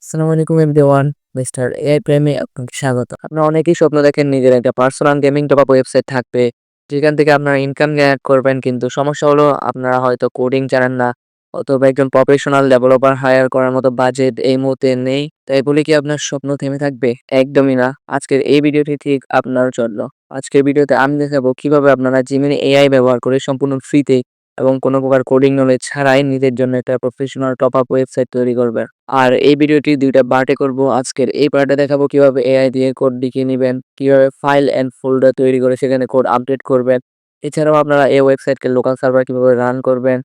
আসসালামু আলাইকুম everyone, mister AI প্রেমে আপনাকে স্বাগত। আপনারা অনেকেই স্বপ্ন দেখেন নিজের একটা personal gaming top up website থাকবে, যেখান থেকে আপনারা ইনকাম জেনারেট করবেন। কিন্তু সমস্যা হলো আপনারা হয়তো কোডিং জানেন না অথবা একজন প্রফেশনাল ডেভেলপার হায়ার করার মতো বাজেট এই মুহূর্তে নেই। তাই বলে কি আপনার স্বপ্ন থেমে থাকবে? একদমই না। আজকের এই ভিডিওটি ঠিক আপনার জন্য। আজকের ভিডিওতে আমি দেখাবো কিভাবে আপনারা জিমিনি এআই ব্যবহার করে সম্পূর্ণ ফ্রিতে এবং কোনো প্রকার কোডিং নলেজ ছাড়াই নিজের জন্য একটা প্রফেশনাল টপ আপ ওয়েবসাইট তৈরি করবেন। আর এই ভিডিওটি ২ টা পার্টে করব। আজকের এই পার্টে দেখাবো কিভাবে এআই দিয়ে কোড লিখে নিবেন, কিভাবে ফাইল অ্যান্ড ফোল্ডার তৈরি করে সেখানে কোড আপডেট করবেন। এছাড়াও আপনারা এই ওয়েবসাইটকে লোকাল সার্ভার কিভাবে রান করবেন।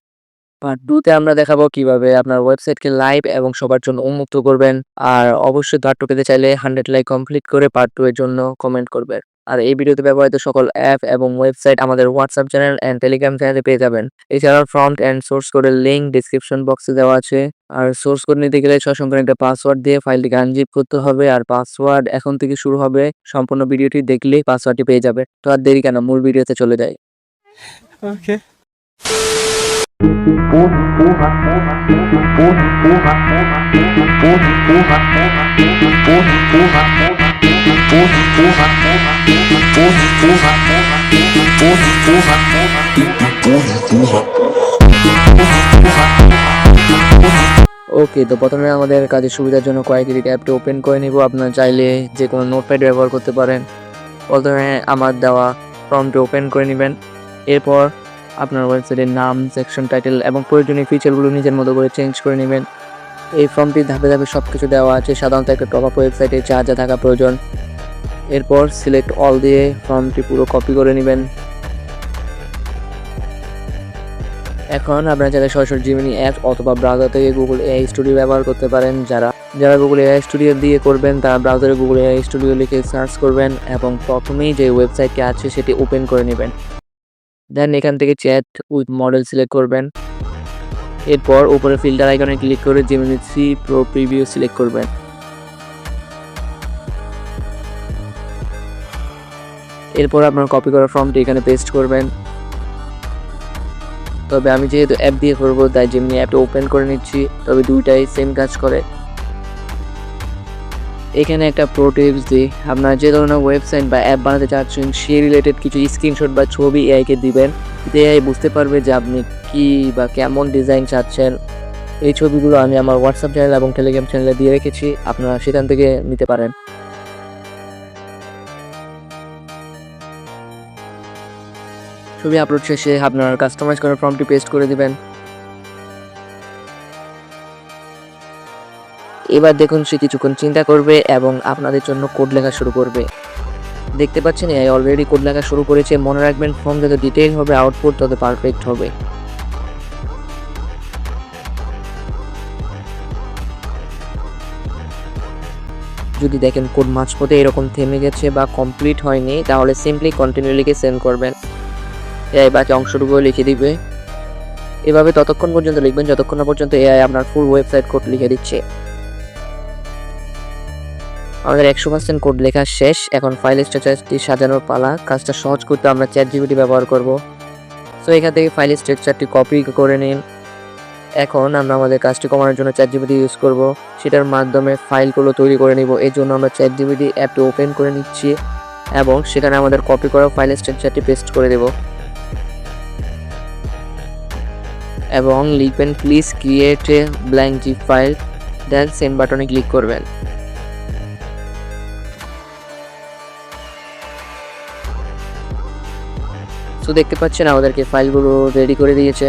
পার্ট 2 তে আমরা দেখাবো কিভাবে আপনার ওয়েবসাইটকে লাইভ এবং সবার জন্য উন্মুক্ত করবেন। আর অবশ্যই পার্ট 2 পেতে চাইলে 100 লাইক কমপ্লিট করে পার্ট 2 এর জন্য কমেন্ট করবেন। আর এই ভিডিওতে ব্যবহৃত সকল অ্যাপ এবং ওয়েবসাইট আমাদের হোয়াটসঅ্যাপ চ্যানেল অ্যান্ড টেলিগ্রাম চ্যানেলে পেয়ে যাবেন। এছাড়াও ফ্রন্ট অ্যান্ড সোর্স কোডের লিঙ্ক ডেসক্রিপশন বক্সে দেওয়া আছে। আর সোর্স কোড নিতে গেলে 6 সংখ্যার একটা পাসওয়ার্ড দিয়ে ফাইলটিকে আনজিপ করতে হবে। আর পাসওয়ার্ড এখন থেকে শুরু হবে। সম্পূর্ণ ভিডিওটি দেখলেই পাসওয়ার্ডটি পেয়ে যাবে। তো আর দেরি কেন, মূল ভিডিওতে চলে যাই। ওকে। ওকে, তো প্রথমে আমাদের কাজের সুবিধার জন্য কোয়াইরিট অ্যাপটি ওপেন করে নিব। আপনারা চাইলে যে কোনো নোটপ্যাড ব্যবহার করতে পারেন। প্রথমে আমার দেওয়া ফর্মটি ওপেন করে নেবেন। এরপর আপনার ওয়েবসাইটের নাম, সেকশন টাইটেল এবং প্রয়োজনীয় ফিচারগুলো নিজের মতো করে চেঞ্জ করে নেবেন। এই ফর্মটি ধাপে ধাপে সব কিছু দেওয়া আছে, সাধারণত একটা টপ আপ ওয়েবসাইটে যা যা থাকা প্রয়োজন। এরপর সিলেক্ট অল দিয়ে ফর্মটি পুরো কপি করে নেবেন। এখন আপনারা চাইলে সরাসরি জিমিনি অ্যাপ অথবা ব্রাউজার থেকে গুগল এআই স্টুডিও ব্যবহার করতে পারেন। যারা গুগল এআই স্টুডিও দিয়ে করবেন তারা ব্রাউজারে গুগল এআই স্টুডিও লিখে সার্চ করবেন এবং প্রথমেই যে ওয়েবসাইটটি আছে সেটি ওপেন করে নেবেন। দেন এখান থেকে চ্যাট উইথ মডেল সিলেক্ট করবেন। এরপর উপরে ফিল্টার আইকনে ক্লিক করে জিমিনি 3 প্রো প্রিভিউ সিলেক্ট করবেন। এরপর আপনার কপি করা ফর্মটি এখানে পেস্ট করবেন। তবে আমি যেহেতু অ্যাপ দিয়ে করবো তাই জিমিনি অ্যাপটা ওপেন করে নিচ্ছি, তবে দুইটাই সেম কাজ করে। এখানে একটা প্রো টিপস দিই, আপনারা যে ধরনের ওয়েবসাইট বা অ্যাপ বানাতে চাচ্ছেন সেই রিলেটেড কিছু স্ক্রিনশট বা ছবি এআইকে দিবেন। এআই বুঝতে পারবে যে আপনি কি বা কেমন ডিজাইন চাচ্ছেন। এই ছবিগুলো আমি আমার হোয়াটসঅ্যাপ চ্যানেল এবং টেলিগ্রাম চ্যানেলে দিয়ে রেখেছি, আপনারা সেখান থেকে নিতে পারেন। ছবি আপলোড শেষে আপনার কাস্টমাইজ করা ফর্মটি পেস্ট করে দিবেন। এবার দেখুন সে কিছুক্ষণ চিন্তা করবে এবং আপনাদের জন্য কোড লেখা শুরু করবে। দেখতে পাচ্ছেন এআই অলরেডি কোড লেখা শুরু করেছে। মনে রাখবেন ফর্ম যত ডিটেইল হবে আউটপুট তত পারফেক্ট হবে। যদি দেখেন কোড মাঝপথে এরকম থেমে গেছে বা কমপ্লিট হয়নি তাহলে সিম্পলি কন্টিনিউ লিখে সেন্ড করবেন। এআই বাকি অংশটুকু লিখে দিবে। এভাবে ততক্ষণ পর্যন্ত লিখবেন যতক্ষণ না পর্যন্ত এআই আপনার ফুল ওয়েবসাইট কোড লিখে দিচ্ছে। আমাদের 100% কোড লেখা শেষ। এখন ফাইল স্ট্রাকচারটি সাজানোর পালা। কাজটা সহজ করতে আমরা চ্যাটজিপিটি ব্যবহার করব। সো এখান থেকে ফাইল স্ট্রাকচারটি কপি করে নিন। এখন আমরা আমাদের কাজটি কমানোর জন্য চ্যাটজিপিটি ইউজ করব, সেটার মাধ্যমে ফাইলগুলো তৈরি করে নিব। এই জন্য আমরা চ্যাটজিপিটি অ্যাপটি ওপেন করে নিচ্ছি এবং সেখানে আমাদের কপি করা ফাইল স্ট্রাকচারটি পেস্ট করে দেব এবং লিখবেন please create a blank zip file, then send বাটনে ক্লিক করবেন। তো দেখতে পাচ্ছেন আমাদেরকে ফাইলগুলো রেডি করে দিয়েছে।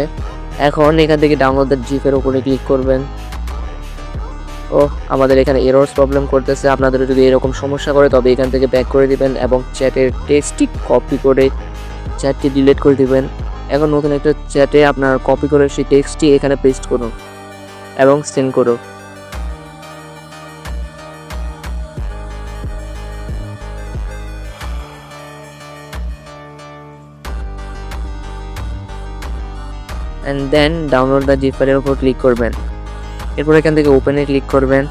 এখন এখান থেকে ডাউনলোড দ্য জিপের উপরে ক্লিক করবেন। আমাদের এখানে এরর্স প্রবলেম করতেছে। আপনাদের যদি এরকম সমস্যা করে তবে এখান থেকে ব্যাক করে দিবেন এবং চ্যাটের টেক্সটটি কপি করে চ্যাটটি ডিলিট করে দিবেন। এখন নতুন একটা চ্যাটে আপনার কপি করে সেই টেক্সটটি এখানে পেস্ট করুন এবং সেন্ড করুন। And then download the zip ফাইলের উপর ক্লিক করবেন। এরপর এখান থেকে ওপেনে ক্লিক করবেন।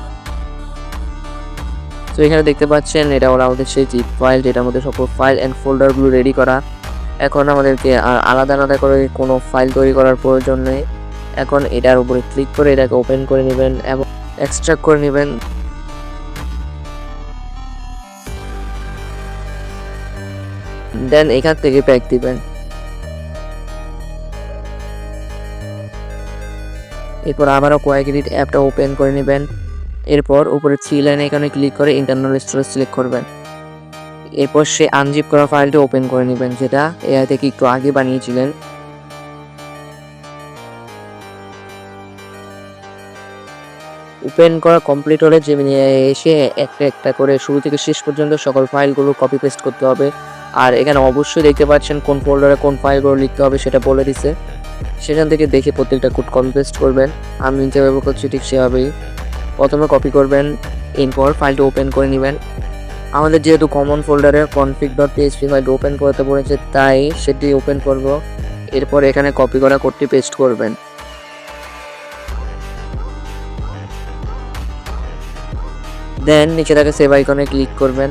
তো এখানে দেখতে পাচ্ছেন এটা হলো আমাদের সেই জিপ ফাইল, যেটার মধ্যে সকল ফাইল অ্যান্ড ফোল্ডারগুলো রেডি করা। এখন আমাদেরকে আর আলাদা আলাদা করে কোনো ফাইল তৈরি করার প্রয়োজন নেই। এখন এটার উপরে ক্লিক করে এটাকে ওপেন করে নেবেন এবং এক্সট্রাক্ট করে নেবেন। দেন এখান থেকে ব্যাক দিবেন। এরপর আবারও কয়েক মিনিট অ্যাপটা ওপেন করে নেবেন। এরপর উপরে 3 লাইন এখানে ক্লিক করে ইন্টারনাল স্টোরেজ সিলেক্ট করবেন। এরপর সে আনজিপ করা ফাইলটা ওপেন করে নেবেন, যেটা এআই থেকে একটু আগে বানিয়েছিলেন। ওপেন করা কমপ্লিট হলে জেমিনি এসে একটা একটা করে শুরু থেকে শেষ পর্যন্ত সকল ফাইলগুলো কপি পেস্ট করতে হবে। আর এখানে অবশ্যই দেখতে পাচ্ছেন কোন ফোল্ডারে কোন ফাইলগুলো লিখতে হবে সেটা বলে দিছে। সেখান থেকে দেখে প্রত্যেকটা কোড কপি পেস্ট করবেন। আমি যেভাবে করছি ঠিক সেভাবেই প্রথমে কপি করবেন, এরপর ফাইলটা ওপেন করে নেবেন। আমাদের যেহেতু কমন ফোল্ডারে config.php ফাইলটা ওপেন করতে বলেছে, তাই সেটি ওপেন করব। এরপর এখানে কপি করা কোডটি পেস্ট করবেন। দেন নিচে থাকা সেভ আইকনে ক্লিক করবেন।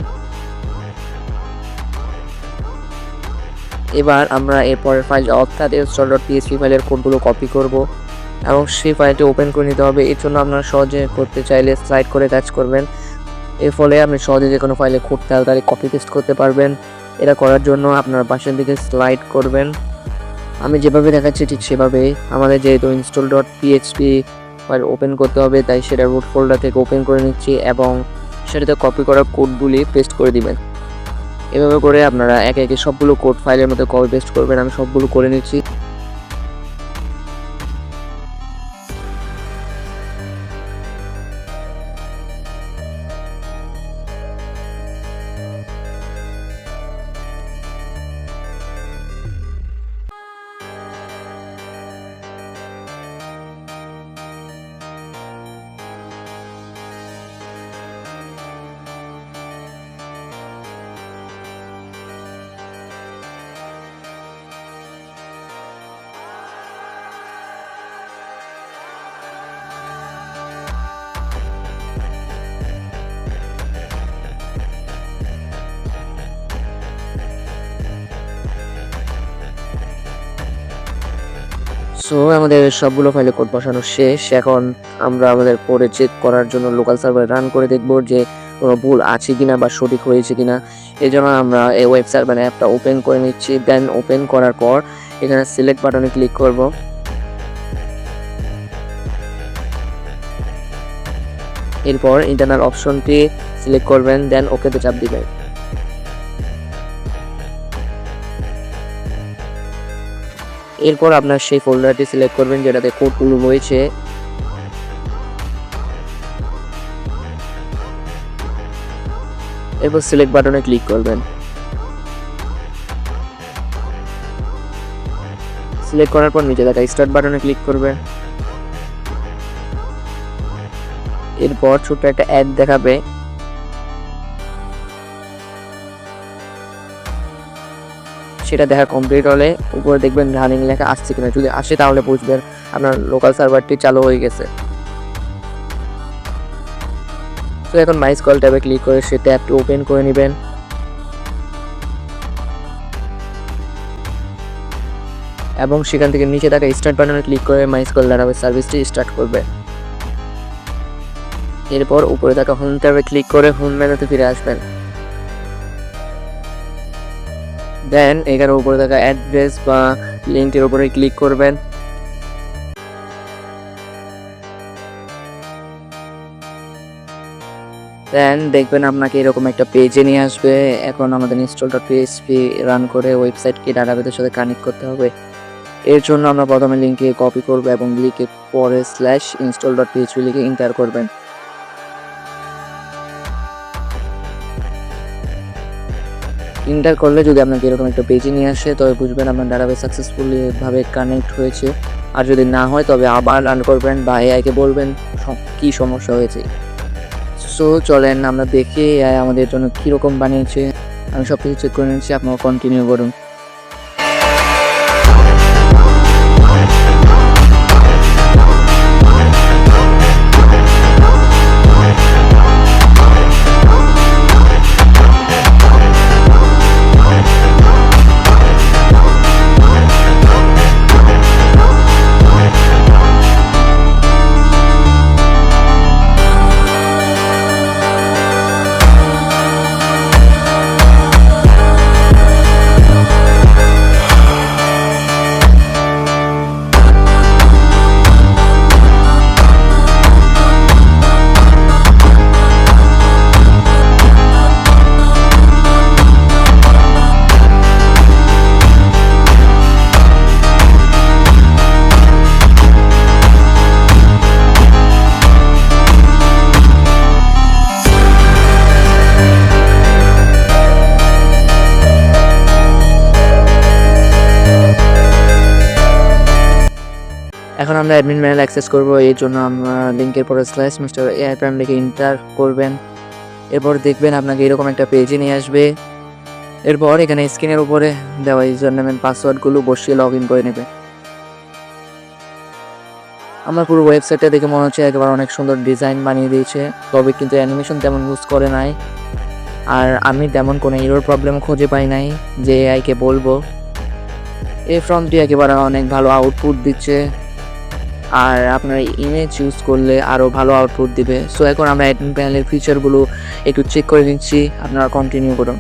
এবার আমরা এরপরের ফাইল অর্থাৎ install.php ফাইলের কোডগুলো কপি করব এবং সেই ফাইলটি ওপেন করে নিতে হবে। এর জন্য আপনারা সহজে করতে চাইলে স্লাইড করে কাজ করবেন। এর ফলে আপনি সহজে যে কোনো ফাইলে খুব তাড়াতাড়ি কপি পেস্ট করতে পারবেন। এটা করার জন্য আপনার পাশের দিকে স্লাইড করবেন। আমি যেভাবে দেখাচ্ছি ঠিক সেভাবেই। আমাদের যেহেতু install.php ফাইল ওপেন করতে হবে, তাই সেটা রুট ফোল্ডার থেকে ওপেন করে নিচ্ছি এবং সেটাতে কপি করা কোডগুলি পেস্ট করে দিবেন। এভাবে করে আপনারা একে একে সবগুলো কোড ফাইলের মধ্যে কপি পেস্ট করবেন। আমি সবগুলো করে নিচ্ছি। সো আমাদের সবগুলো ফাইলে কোড বসানো শেষ। এখন আমরা আমাদের কোডে চেক করার জন্য লোকাল সার্ভার রান করে দেখব যে কোনো ভুল আছে কিনা বা সঠিক হয়েছে কিনা। এই জন্য আমরা এই ওয়েব সার্ভার অ্যাপটা ওপেন করে নিচ্ছি। দেন ওপেন করার পর এখানে সিলেক্ট বাটনে ক্লিক করব। এরপর ইন্টারনাল অপশনটি সিলেক্ট করবেন, দেন ওকেতে চাপ দিবেন। এরপর আপনার সেই ফোল্ডারটি সিলেক্ট করবেন যেটাতে কোডগুলো রয়েছে। এরপর সিলেক্ট বাটনে ক্লিক করবেন। সিলেক্ট করার পর নিচে থাকা স্টার্ট বাটনে ক্লিক করবেন। এরপর ছোট্ট একটা অ্যাড দেখাবে। সেটা দেখা কমপ্লিট হলে উপরে দেখবেন রানিং লেখা আসছে কিনা। যদি আসে তাহলে বুঝবেন আপনার লোকাল সার্ভারটি চালু হয়ে গেছে। তো এখন মাই স্কল ট্যাবে ক্লিক করে সে ট্যাবটি ওপেন করে নেবেন এবং সেখান থেকে নিচে থাকা স্টার্ট বাটনে ক্লিক করে মাই স্কল ডাটাবেস সার্ভিসটি স্টার্ট করবে। এরপর উপরে থাকা হোম ট্যাবে ক্লিক করে হোম মেনুতে ফিরে আসবেন। দেন এখানে উপরে থাকা অ্যাড্রেস বা লিঙ্কের উপরে ক্লিক করবেন। দেন দেখবেন আপনাকে এরকম একটা পেজে নিয়ে আসবে। এখন আমাদের install.php রান করে ওয়েবসাইটকে ডাটাবেসের সাথে কানেক্ট করতে হবে। এর জন্য আমরা প্রথমে লিঙ্কে কপি করব এবং লিখে পরে /install.php লিখে এন্টার করবেন। এন্টার করলে যদি আপনাকে এরকম একটা পেজে নিয়ে আসে তবে বুঝবেন আপনার ডাটাবেস সাকসেসফুলি ভাবে কানেক্ট হয়েছে। আর যদি না হয় তবে আবার রান করবেন বা এআইকে বলবেন কি সমস্যা হয়েছে। সো চলেন আমরা দেখি এআই আমাদের জন্য কীরকম বানিয়েছে। আমি সব কিছু চেক করে নিচ্ছি, আপনারা কন্টিনিউ করুন। আমরা অ্যাডমিন প্যানেল অ্যাক্সেস করব। এর জন্য আমরা লিঙ্কের পরে স্ল্যাশ মিস্টার এআই প্রাইম লিখে এন্টার করবেন। এরপর দেখবেন আপনাকে এরকম একটা পেজে নিয়ে আসবে। এরপর এখানে স্ক্রিনের উপরে দেওয়া ইউজার নেম এন্ড পাসওয়ার্ডগুলো বসিয়ে লগ ইন করে নেবে। আমার পুরো ওয়েবসাইটটা দেখে মনে হচ্ছে একেবারে অনেক সুন্দর ডিজাইন বানিয়ে দিয়েছে, তবে কিন্তু অ্যানিমেশন তেমন ইউজ করে নাই। আর আমি তেমন কোনো এরর প্রবলেম খুঁজে পাই নাই যে এআইকে বলবো। এই ফর্মটি একেবারে অনেক ভালো আউটপুট দিচ্ছে, আর আপনার ইমেজ ইউজ করলে আরও ভালো আউটপুট দিবে। সো এখন আমরা অ্যাডমিন প্যানেলের ফিচারগুলো একটু চেক করে নিচ্ছি, আপনারা কন্টিনিউ করুন।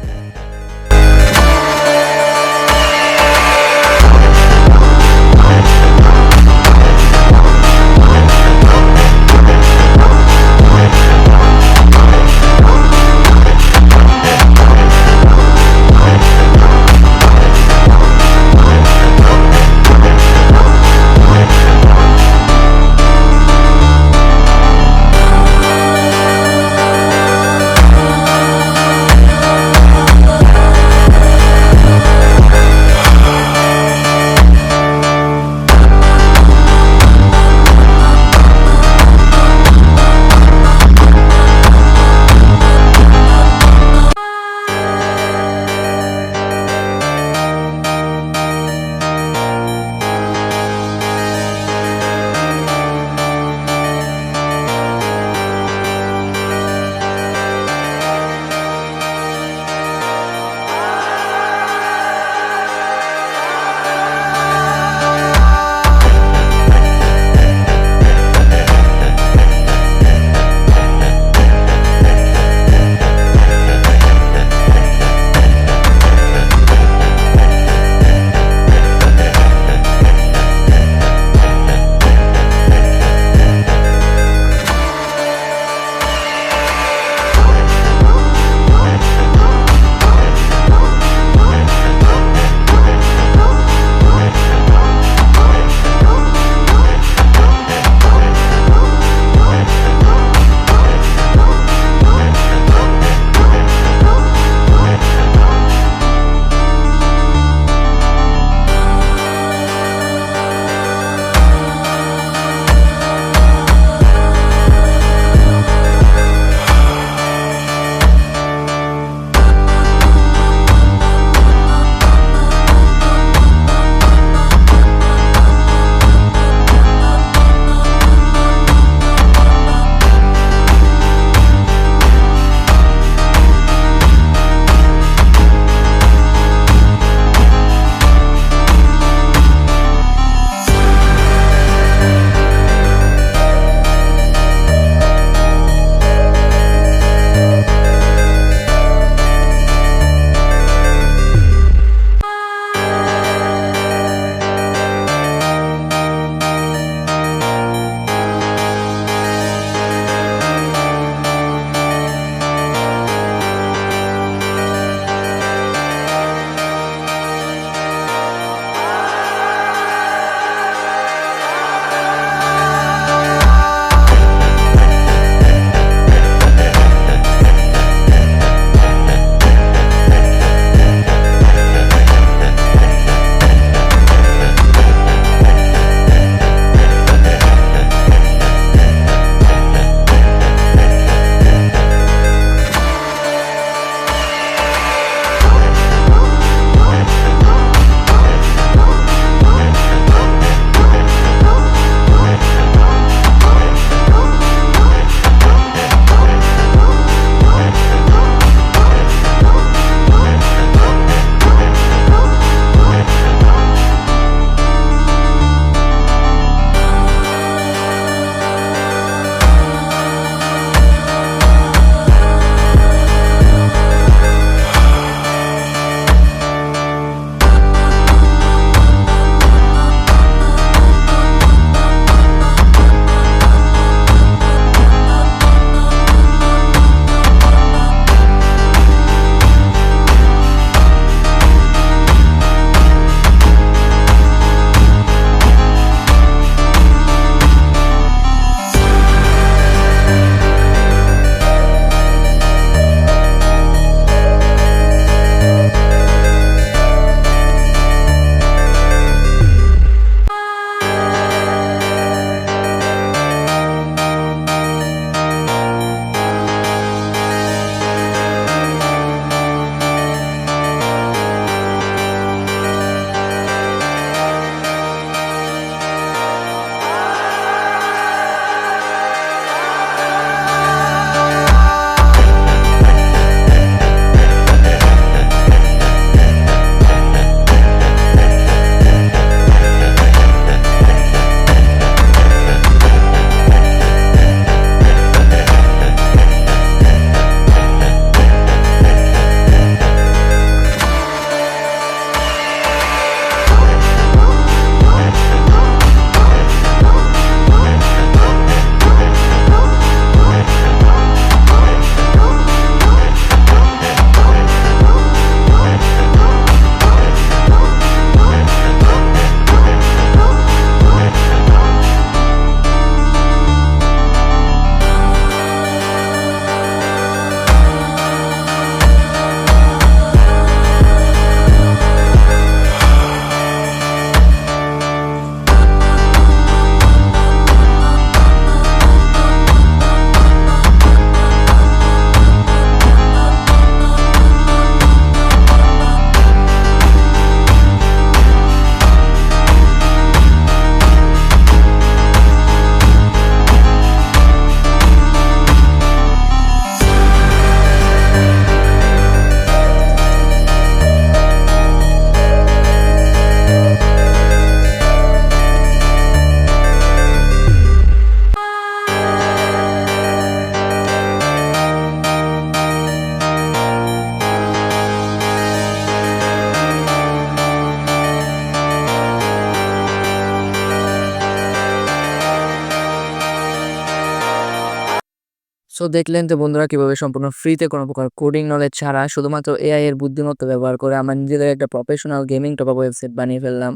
সো দেখলেন তো বন্ধুরা কিভাবে সম্পূর্ণ ফ্রিতে কোনো প্রকার কোডিং নলেজ ছাড়া শুধুমাত্র এআই এর বুদ্ধিমত্তা ব্যবহার করে আমরা নিজেদের একটা professional gaming top up website বানিয়ে ফেললাম।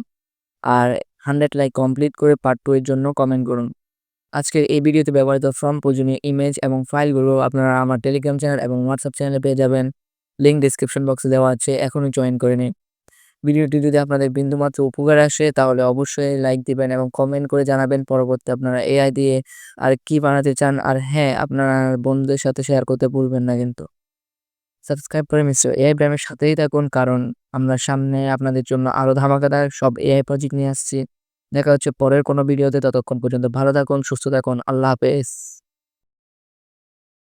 আর 100 লাইক কমপ্লিট করে পার্ট 2 এর জন্য কমেন্ট করুন। আজকের এই ভিডিওতে ব্যবহৃত ফর্ম প্রয়োজনীয় ইমেজ এবং ফাইলগুলো আপনারা আমার টেলিগ্রাম চ্যানেল এবং হোয়াটসঅ্যাপ চ্যানেলে পেয়ে যাবেন। লিঙ্ক ডিসক্রিপশন বক্সে দেওয়া আছে, এখনই জয়েন করে নিন। ভিডিওটি যদি আপনাদের বিন্দুমাত্র উপকার আসে তাহলে অবশ্যই লাইক দিবেন এবং কমেন্ট করে জানাবেন পরবর্তী আপনারা এআই দিয়ে আর কি বানাতে চান। আর হ্যাঁ, আপনারা বন্ধুদের সাথে শেয়ার করতে ভুলবেন না কিন্তু। সাবস্ক্রাইব করে মিস্টার এআই প্রাইমের সাথেই থাকুন, কারণ আমরা সামনে আপনাদের জন্য আরও ধামাকাদার সব এআই প্রজেক্ট নিয়ে আসছি। দেখা হচ্ছে পরের কোনো ভিডিওতে, ততক্ষণ পর্যন্ত ভালো থাকুন, সুস্থ থাকুন। আল্লাহ হাফেজ।